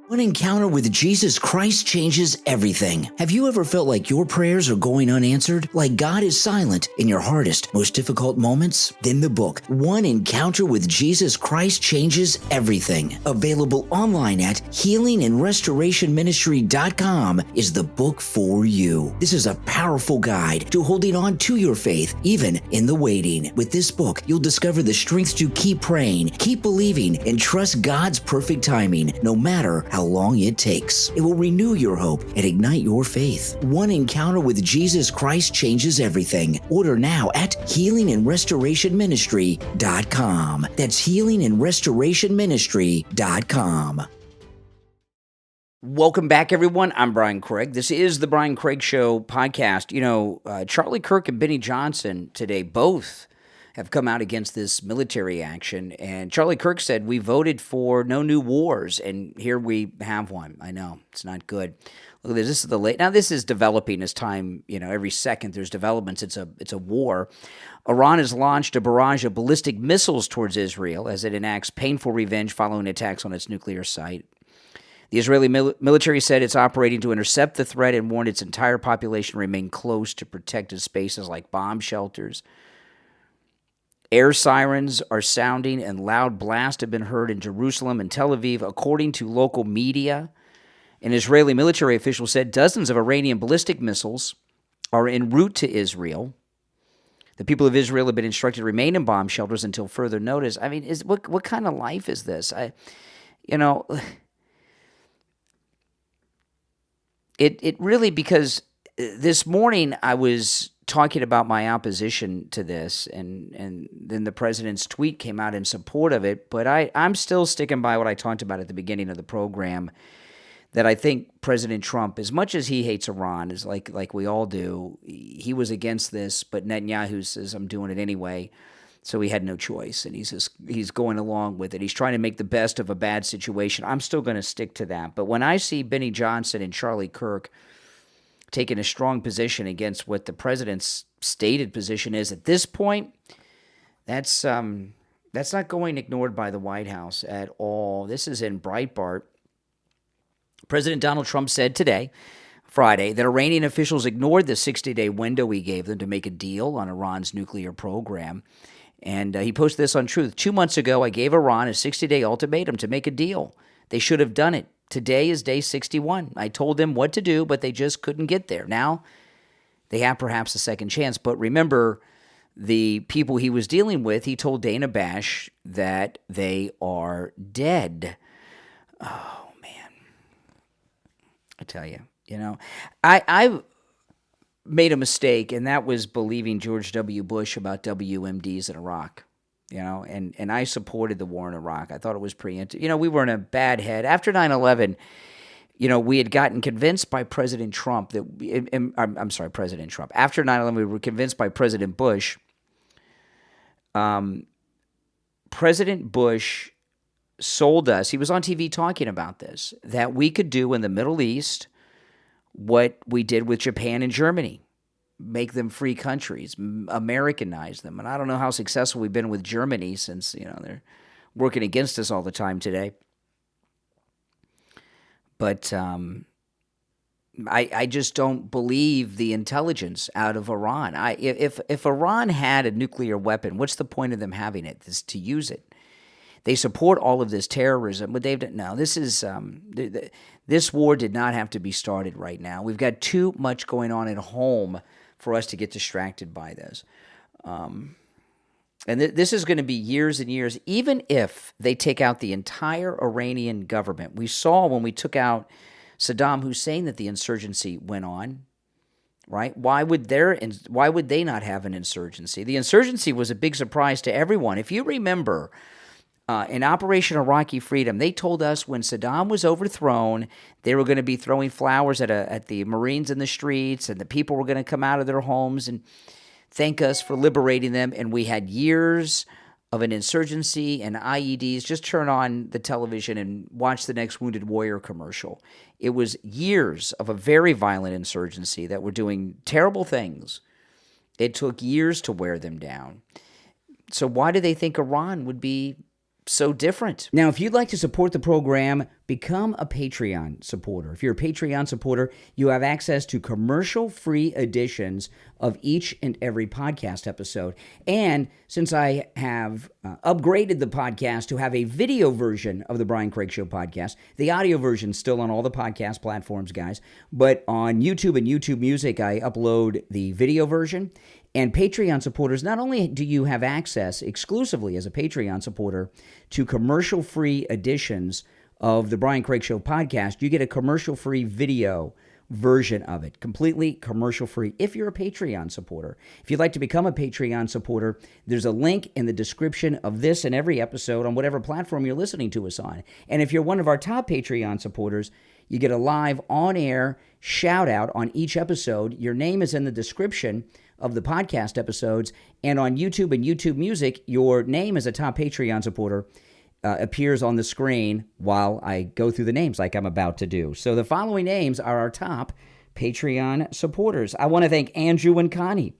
One encounter with Jesus Christ changes everything. Have you ever felt like your prayers are going unanswered? Like God is silent in your hardest, most difficult moments? Then the book, One Encounter with Jesus Christ Changes Everything, available online at healingandrestorationministry.com, is the book for you. This is a powerful guide to holding on to your faith, even in the waiting. With this book, you'll discover the strength to keep praying, keep believing, and trust God's perfect timing, no matter how long it takes. It will renew your hope and ignite your faith. One Encounter with Jesus Christ Changes Everything. Order now at healingandrestorationministry.com. That's healingandrestorationministry.com. Welcome back, everyone. I'm Brian Craig. This is the Brian Craig Show podcast. You know, Charlie Kirk and Benny Johnson today both have come out against this military action. And Charlie Kirk said, we voted for no new wars, and here we have one. I know, it's not good. Look at this. This is the late. Now, this is developing as time, every second there's developments. It's a war. Iran has launched a barrage of ballistic missiles towards Israel as it enacts painful revenge following attacks on its nuclear site. The Israeli military said it's operating to intercept the threat and warned its entire population to remain close to protected spaces like bomb shelters. Air sirens are sounding and loud blasts have been heard in Jerusalem and Tel Aviv, according to local media. An Israeli military official said dozens of Iranian ballistic missiles are en route to Israel. The people of Israel have been instructed to remain in bomb shelters until further notice. I mean, what kind of life is this? It really, because this morning I was talking about my opposition to this, and then the president's tweet came out in support of it, but I'm still sticking by what I talked about at the beginning of the program, that I think President Trump, as much as he hates Iran, is like we all do, he was against this, but Netanyahu says, I'm doing it anyway, so he had no choice, and he's going along with it. He's trying to make the best of a bad situation. I'm still going to stick to that, but when I see Benny Johnson and Charlie Kirk taking a strong position against what the president's stated position is at this point, that's not going ignored by the White House at all. This is in Breitbart. President Donald Trump said today, Friday, that Iranian officials ignored the 60-day window he gave them to make a deal on Iran's nuclear program. And he posted this on Truth. 2 months ago, I gave Iran a 60-day ultimatum to make a deal. They should have done it. Today is day 61. I told them what to do, but they just couldn't get there. Now, they have perhaps a second chance. But remember, the people he was dealing with, he told Dana Bash that they are dead. Oh, man. I tell you, I made a mistake, and that was believing George W. Bush about WMDs in Iraq. And I supported the war in Iraq. I thought it was preemptive. We were in a bad head. After 9/11, we had gotten convinced by President Trump President Trump. After 9/11, we were convinced by President Bush. President Bush sold us, he was on TV talking about this, that we could do in the Middle East what we did with Japan and Germany. Make them free countries, Americanize them. And I don't know how successful we've been with Germany since, they're working against us all the time today. But I just don't believe the intelligence out of Iran. If Iran had a nuclear weapon, what's the point of them having it? Is to use it. They support all of this terrorism, but they've no. This is this war did not have to be started right now. We've got too much going on at home for us to get distracted by this. And this is going to be years and years, even if they take out the entire Iranian government. We saw when we took out Saddam Hussein that the insurgency went on, right? Why would they not have an insurgency? The insurgency was a big surprise to everyone. If you remember, in Operation Iraqi Freedom, they told us when Saddam was overthrown, they were going to be throwing flowers at the Marines in the streets, and the people were going to come out of their homes and thank us for liberating them. And we had years of an insurgency and IEDs. Just turn on the television and watch the next Wounded Warrior commercial. It was years of a very violent insurgency that were doing terrible things. It took years to wear them down. So why do they think Iran would be so different. Now, if you'd like to support the program, become a Patreon supporter. If you're a Patreon supporter, you have access to commercial-free editions of each and every podcast episode. And since I have upgraded the podcast to have a video version of the Brian Craig Show podcast, the audio version's still on all the podcast platforms, guys. But on YouTube and YouTube Music, I upload the video version. And Patreon supporters, not only do you have access exclusively as a Patreon supporter to commercial-free editions of the Brian Craig Show podcast, you get a commercial-free video version of it, completely commercial-free if you're a Patreon supporter. If you'd like to become a Patreon supporter, there's a link in the description of this and every episode on whatever platform you're listening to us on. And if you're one of our top Patreon supporters, you get a live on-air shout-out on each episode. Your name is in the description of the podcast episodes, and on YouTube and YouTube Music, your name as a top Patreon supporter appears on the screen while I go through the names like I'm about to do. So the following names are our top Patreon supporters. I want to thank Andrew and Connie,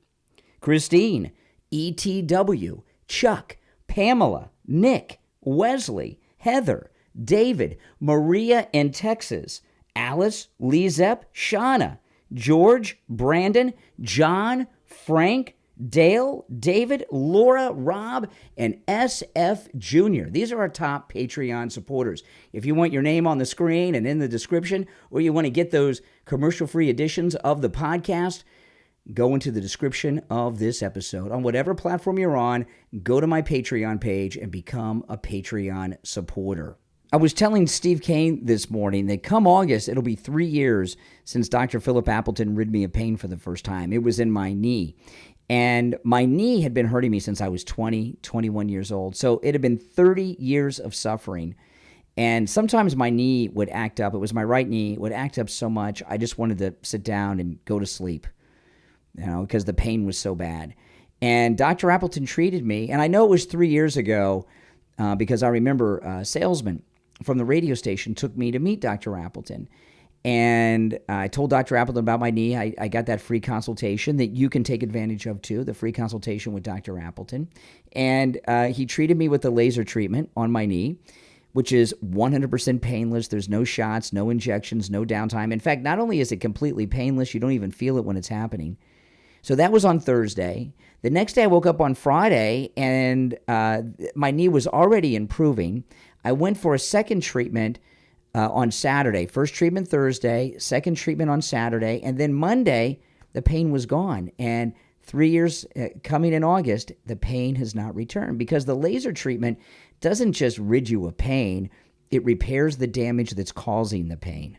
Christine, ETW, Chuck, Pamela, Nick, Wesley, Heather, David, Maria in Texas, Alice, LeeZep, Shawna, George, Brandon, John, Frank, Dale, David, Laura, Rob, and SFjr. These are our top Patreon supporters. If you want your name on the screen and in the description, or you want to get those commercial-free editions of the podcast, go into the description of this episode. On whatever platform you're on, go to my Patreon page and become a Patreon supporter. I was telling Steve Kane this morning that come August, it'll be 3 years since Dr. Philip Appleton rid me of pain for the first time. It was in my knee. And my knee had been hurting me since I was 20, 21 years old. So it had been 30 years of suffering. And sometimes my knee would act up. It was my right knee, would act up so much, I just wanted to sit down and go to sleep, because the pain was so bad. And Dr. Appleton treated me. And I know it was 3 years ago because I remember a salesman from the radio station took me to meet Dr. Appleton. And I told Dr. Appleton about my knee. I got that free consultation that you can take advantage of too, the free consultation with Dr. Appleton. And he treated me with the laser treatment on my knee, which is 100% painless. There's no shots, no injections, no downtime. In fact, not only is it completely painless, you don't even feel it when it's happening. So that was on Thursday. The next day I woke up on Friday and my knee was already improving. I went for a second treatment on Saturday. First treatment Thursday, second treatment on Saturday, and then Monday, the pain was gone. And 3 years coming in August, the pain has not returned because the laser treatment doesn't just rid you of pain, it repairs the damage that's causing the pain.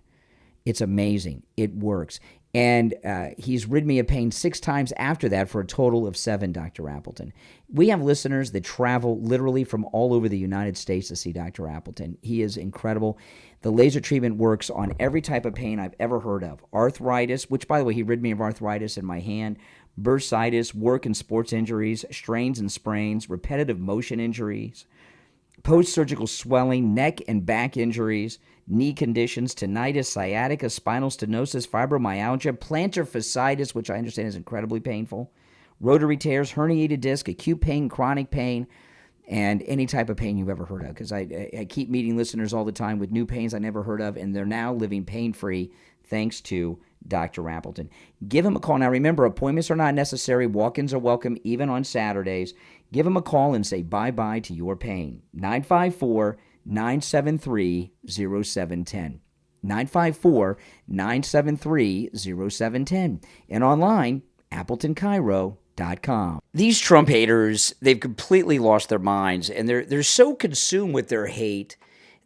It's amazing. It works. And he's rid me of pain 6 times after that for a total of 7, Dr. Appleton. We have listeners that travel literally from all over the United States to see Dr. Appleton. He is incredible. The laser treatment works on every type of pain I've ever heard of. Arthritis, which, by the way, he rid me of arthritis in my hand, bursitis, work and sports injuries, strains and sprains, repetitive motion injuries, post-surgical swelling, neck and back injuries, knee conditions, tinnitus, sciatica, spinal stenosis, fibromyalgia, plantar fasciitis, which I understand is incredibly painful, rotary tears, herniated disc, acute pain, chronic pain, and any type of pain you've ever heard of. Because I keep meeting listeners all the time with new pains I never heard of, and they're now living pain-free thanks to Dr. Appleton. Give him a call. Now, remember, appointments are not necessary. Walk-ins are welcome, even on Saturdays. Give him a call and say bye-bye to your pain. 954-973-0710. 954-973-0710. And online, AppletonCairo.com. These Trump haters, they've completely lost their minds, and they're so consumed with their hate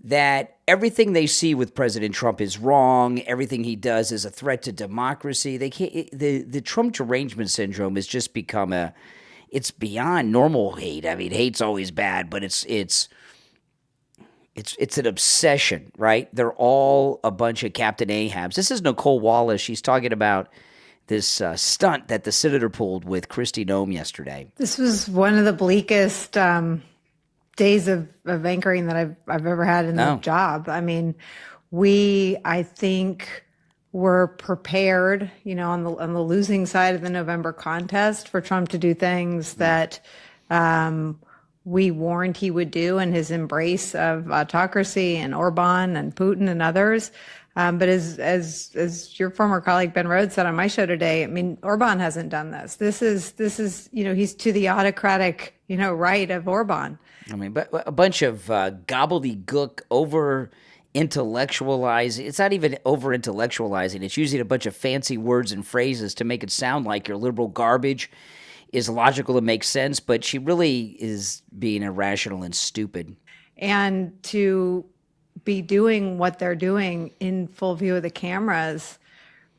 that everything they see with President Trump is wrong. Everything he does is a threat to democracy. They can't. The Trump derangement syndrome has just become it's beyond normal hate. I mean, hate's always bad, but it's an obsession, right? They're all a bunch of Captain Ahabs. This is Nicole Wallace. She's talking about this stunt that the senator pulled with Kristi Noem yesterday. This was one of the bleakest days of anchoring that I've ever had in the job. I mean, I think were prepared, on the losing side of the November contest for Trump to do things that we warned he would do in his embrace of autocracy and Orban and Putin and others. But as your former colleague Ben Rhodes said on my show today, I mean, Orban hasn't done this. This is he's to the autocratic right of Orban. I mean, but a bunch of gobbledygook over-intellectualizing. It's not even over-intellectualizing. It's using a bunch of fancy words and phrases to make it sound like your liberal garbage is logical and makes sense, but she really is being irrational and stupid. And to be doing what they're doing in full view of the cameras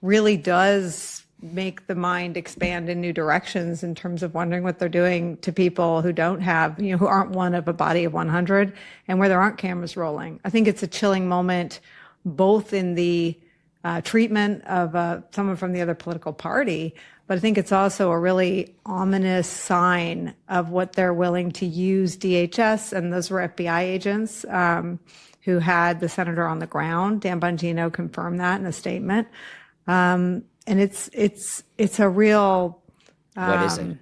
really does make the mind expand in new directions in terms of wondering what they're doing to people who don't have, who aren't one of a body of 100 and where there aren't cameras rolling. I think it's a chilling moment, both in the treatment of someone from the other political party, but I think it's also a really ominous sign of what they're willing to use DHS, and those were FBI agents who had the senator on the ground. Dan Bongino confirmed that in a statement. And it's a real, what is it?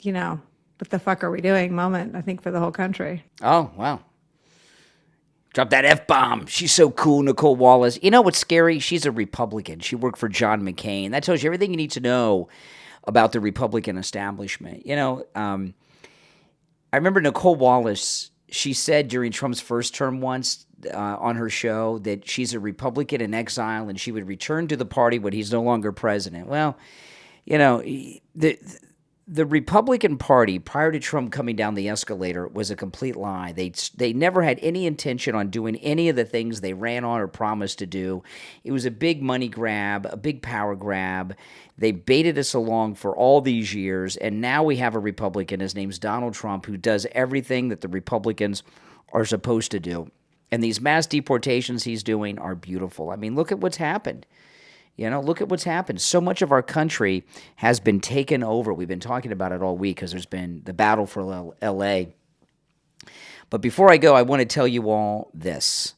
What the fuck are we doing moment, I think, for the whole country. Oh, wow. Drop that F-bomb. She's so cool, Nicole Wallace. You know what's scary? She's a Republican. She worked for John McCain. That tells you everything you need to know about the Republican establishment. I remember Nicole Wallace, she said during Trump's first term once on her show that she's a Republican in exile and she would return to the party when he's no longer president. Well, the Republican Party, prior to Trump coming down the escalator, was a complete lie. They never had any intention on doing any of the things they ran on or promised to do. It was a big money grab, a big power grab. They baited us along for all these years, and now we have a Republican, his name's Donald Trump, who does everything that the Republicans are supposed to do. And these mass deportations he's doing are beautiful. I mean, look at what's happened. Look at what's happened. So much of our country has been taken over. We've been talking about it all week because there's been the battle for L.A. But before I go, I want to tell you all this.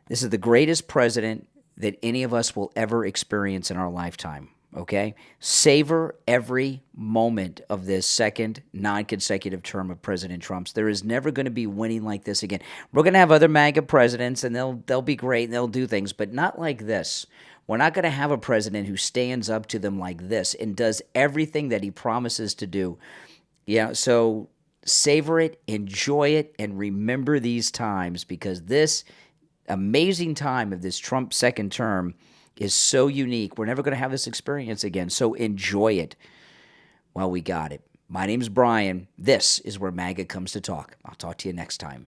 This is the greatest president that any of us will ever experience in our lifetime, okay? Savor every moment of this second non-consecutive term of President Trump's. There is never going to be winning like this again. We're going to have other MAGA presidents, and they'll be great, and they'll do things, but not like this. We're not going to have a president who stands up to them like this and does everything that he promises to do. So savor it, enjoy it, and remember these times, because this amazing time of this Trump second term is so unique. We're never going to have this experience again, so enjoy it while we got it. My name's Brian. This is where MAGA comes to talk. I'll talk to you next time.